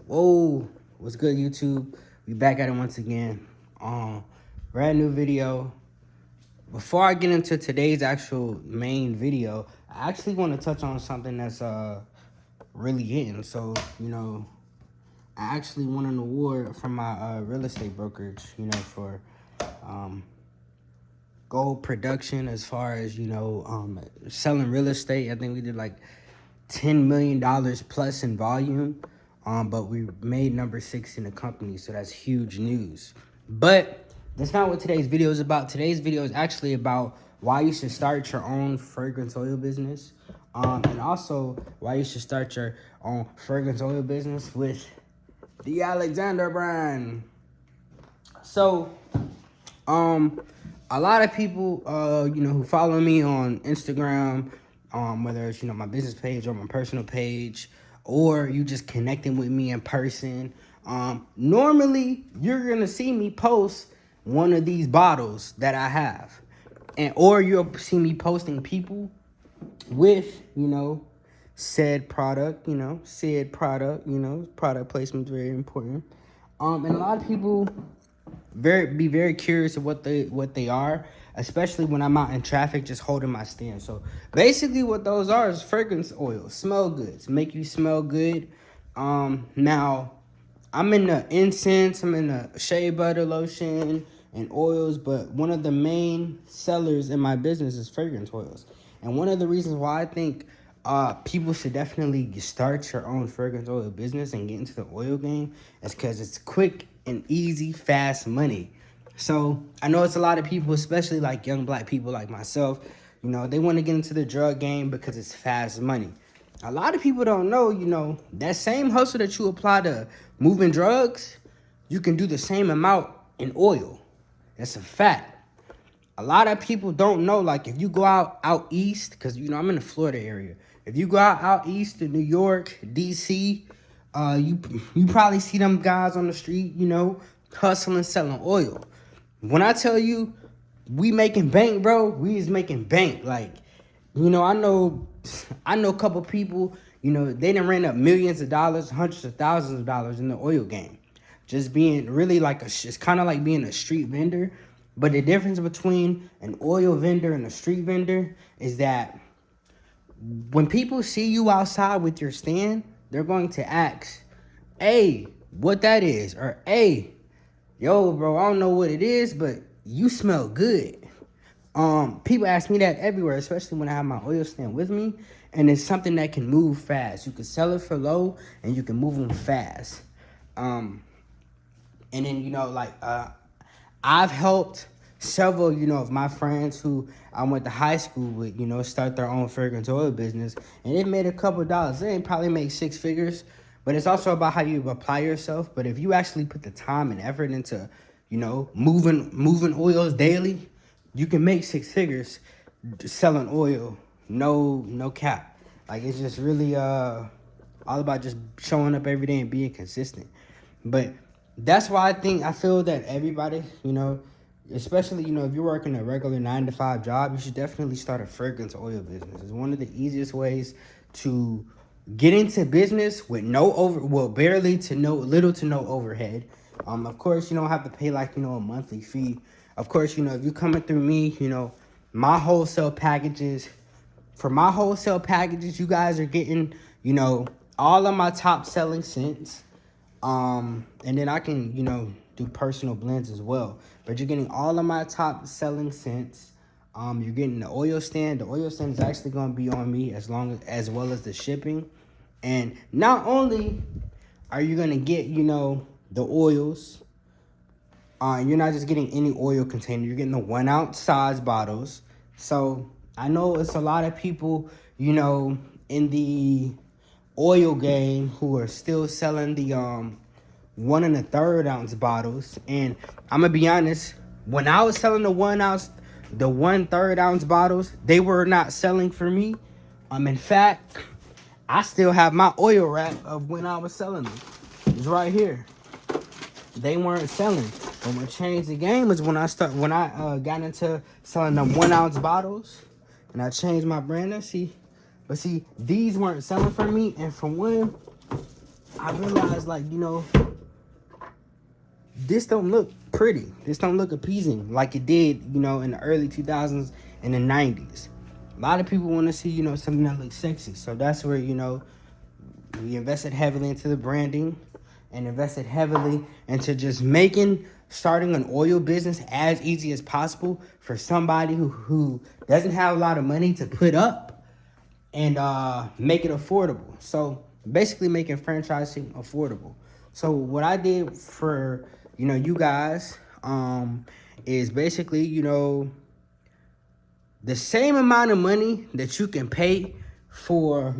Whoa, what's good, YouTube? We back at it once again. Brand new video. Before I get into today's actual main video, I actually want to touch on something that's really hitting. So, I actually won an award from my real estate brokerage, for gold production as far as, selling real estate. I think we did like $10 million plus in volume. But we made number 6 in the company, so that's huge news. But that's not what today's video is about. Today's video is actually about why you should start your own fragrance oil business, and also why you should start your own fragrance oil business with the Alexander brand. So, a lot of people, who follow me on Instagram, whether it's, my business page or my personal page, or you just connecting with me in person, normally you're going to see me post one of these bottles that I have. Or you'll see me posting people with, said product, product placement is very important. And a lot of people be very curious of what they are, especially when I'm out in traffic just holding my stand. So basically what those are is fragrance oils, smell goods, make you smell good. Now I'm in the incense, I'm in the shea butter lotion and oils, but one of the main sellers in my business is fragrance oils. And one of the reasons why I think people should definitely start your own fragrance oil business and get into the oil game is because it's quick and easy, fast money. So I know it's a lot of people, especially like young black people like myself, they want to get into the drug game because it's fast money. A lot of people don't know, that same hustle that you apply to moving drugs, you can do the same amount in oil. That's a fact. A lot of people don't know, like, if you go out east, because, I'm in the Florida area. If you go out east to New York, D.C., you probably see them guys on the street, hustling, selling oil. When I tell you we making bank, bro, we is making bank. Like, I know a couple people, they done ran up millions of dollars, hundreds of thousands of dollars in the oil game. Just being really it's kind of like being a street vendor. But the difference between an oil vendor and a street vendor is that when people see you outside with your stand, they're going to ask, hey, what that is? Or, hey, yo, bro, I don't know what it is, but you smell good. People ask me that everywhere, especially when I have my oil stand with me. And it's something that can move fast. You can sell it for low and you can move them fast. And then, I've helped several, of my friends who I went to high school with, start their own fragrance oil business. And it made a couple dollars. They didn't probably make 6 figures. But it's also about how you apply yourself. But if you actually put the time and effort into, moving oils daily, you can make 6 figures selling oil. No cap. Like, it's just really all about just showing up every day and being consistent. But that's why I feel that everybody, especially, if you're working a regular 9-to-5 job, you should definitely start a fragrance oil business. It's one of the easiest ways to get into business with little to no overhead. Of course, you don't have to pay a monthly fee. Of course, if you're coming through me, my wholesale packages, you guys are getting, all of my top selling scents. And then I can, do personal blends as well. But you're getting all of my top selling scents. You're getting the oil stand. The oil stand is actually going to be on me as well as the shipping. And not only are you going to get, the oils, you're not just getting any oil container. You're getting the 1 ounce size bottles. So I know it's a lot of people, in the oil game who are still selling the 1 1/3 ounce bottles. And I'm gonna be honest, when I was selling the 1/3 ounce bottles, they were not selling for me. In fact, I still have my oil rack of when I was selling them. It's right here. They weren't selling. But what changed the game is when I got into selling them 1 ounce bottles, and I changed my branding. But these weren't selling for me, and for one, I realized, like, this don't look pretty. This don't look appeasing like it did, in the early 2000s and the 90s. A lot of people want to see, something that looks sexy. So that's where, we invested heavily into the branding and invested heavily into just starting an oil business as easy as possible for somebody who doesn't have a lot of money to put up, and make it affordable. So basically making franchising affordable. So what I did for, you guys, is basically, the same amount of money that you can pay for,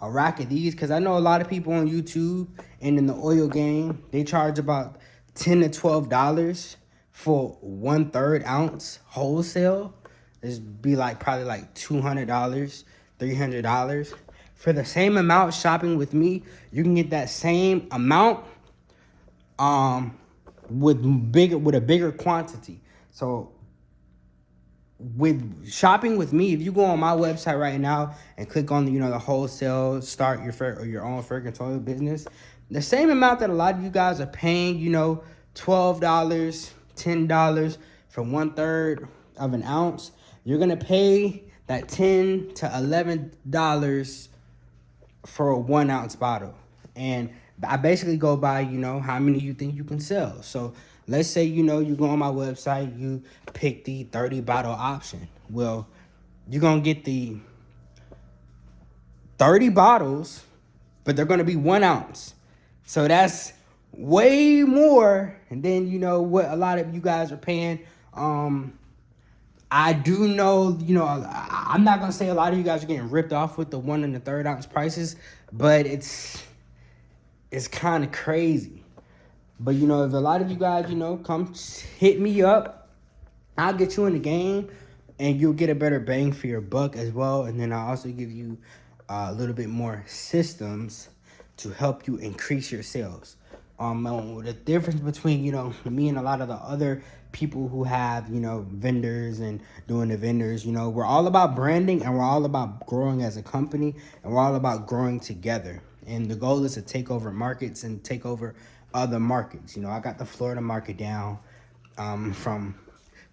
a rack of these. Because I know a lot of people on YouTube and in the oil game, they charge about $10 to $12 for 1/3 ounce wholesale. This be probably like $200, $300. For the same amount shopping with me, you can get that same amount with a bigger quantity. So with shopping with me, if you go on my website right now and click on the wholesale, start your own fragrance oil business, the same amount that a lot of you guys are paying, $12, $10 for 1/3 of an ounce, you're gonna pay that $10 to $11 for a 1 ounce bottle. And I basically go by, how many you think you can sell. So let's say, you go on my website, you pick the 30 bottle option. Well, you're going to get the 30 bottles, but they're going to be 1 ounce. So that's way more than, what a lot of you guys are paying. I do know, I'm not going to say a lot of you guys are getting ripped off with the 1 and the 3rd ounce prices, but it's kind of crazy. But, if a lot of you guys, come hit me up, I'll get you in the game and you'll get a better bang for your buck as well. And then I'll also give you a little bit more systems to help you increase your sales. The difference between, me and a lot of the other people who have, vendors and doing the vendors, we're all about branding and we're all about growing as a company and we're all about growing together. And the goal is to take over markets and take over other markets. I got the Florida market down, from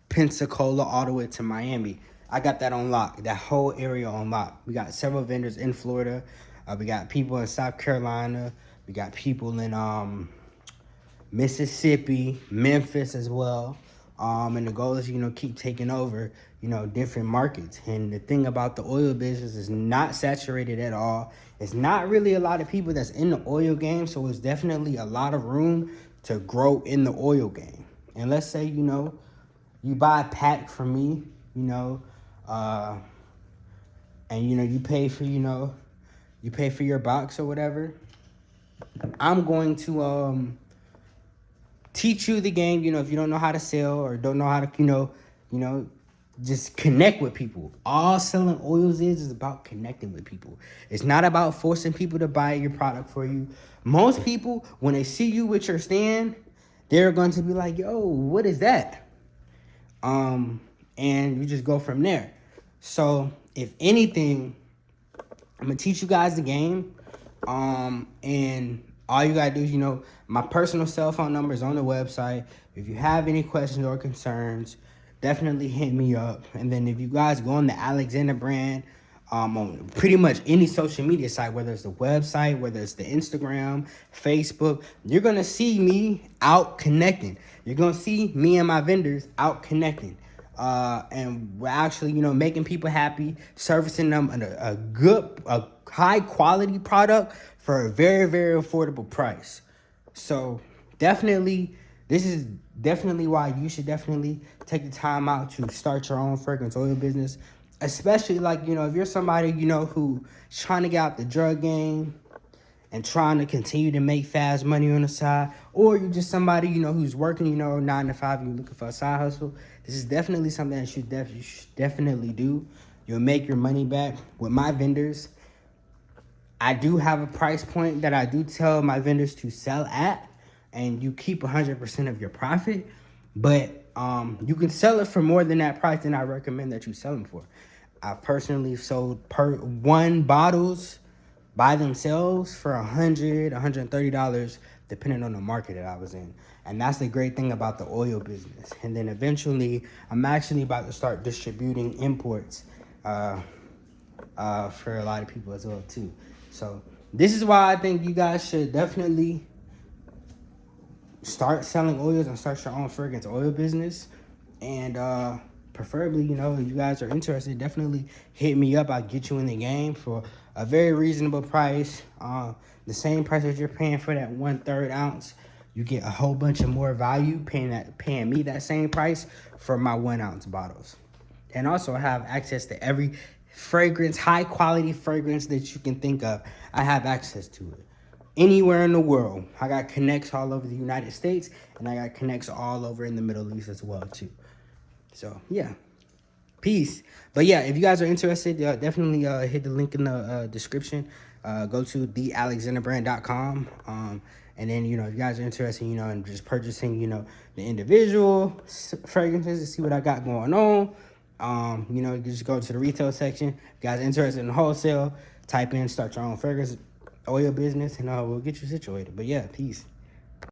Pensacola all the way to Miami. I got that on lock, that whole area on lock. We got several vendors in Florida. We got people in South Carolina. We got people in Mississippi, Memphis as well. And the goal is, keep taking over, different markets. And the thing about the oil business is not saturated at all. It's not really a lot of people that's in the oil game. So it's definitely a lot of room to grow in the oil game. And let's say, you buy a pack from me, and, you pay for, you pay for your box or whatever. I'm going to, teach you the game, if you don't know how to sell or don't know how to, just connect with people. All selling oils is about connecting with people. It's not about forcing people to buy your product for you. Most people, when they see you with your stand, they're going to be like, yo, what is that? And you just go from there. So if anything, I'm going to teach you guys the game. And all you gotta do is, my personal cell phone number is on the website. If you have any questions or concerns, definitely hit me up. And then if you guys go on the Alexander brand, on pretty much any social media site, whether it's the website, whether it's the Instagram, Facebook, you're gonna see me out connecting. You're gonna see me and my vendors out connecting. And we're actually, making people happy, servicing them a high quality product for a very, very affordable price. So definitely, this is definitely why you should definitely take the time out to start your own fragrance oil business. Especially if you're somebody, who's trying to get out the drug game and trying to continue to make fast money on the side, or you're just somebody, who's working, 9 to 5, you're looking for a side hustle. This is definitely something that you should definitely do. You'll make your money back. With my vendors, I do have a price point that I do tell my vendors to sell at, and you keep 100% of your profit. But you can sell it for more than that price, and I recommend that you sell them for. I've personally sold per 1 bottles by themselves for $100, $130, depending on the market that I was in. And that's the great thing about the oil business. And then eventually, I'm actually about to start distributing imports for a lot of people as well too. So this is why I think you guys should definitely start selling oils and start your own fragrance oil business. And preferably, you know, if you guys are interested, definitely hit me up. I'll get you in the game for a very reasonable price. The same price that you're paying for that 1/3 ounce, you get a whole bunch of more value paying me that same price for my 1 ounce bottles. And also I have access to every fragrance, high quality fragrance that you can think of. I have access to it anywhere in the world. I got connects all over the United States, and I got connects all over in the Middle East as well too. So yeah, peace. But yeah, if you guys are interested, definitely hit the link in the description. Go to thealexanderbrand.com. And then, you know, if you guys are interested, you know, in just purchasing, you know, the individual fragrances to see what I got going on. You know, you can just go to the retail section. If you guys are interested in wholesale, type in, start your own fragrance oil business, and we'll get you situated. But yeah, peace.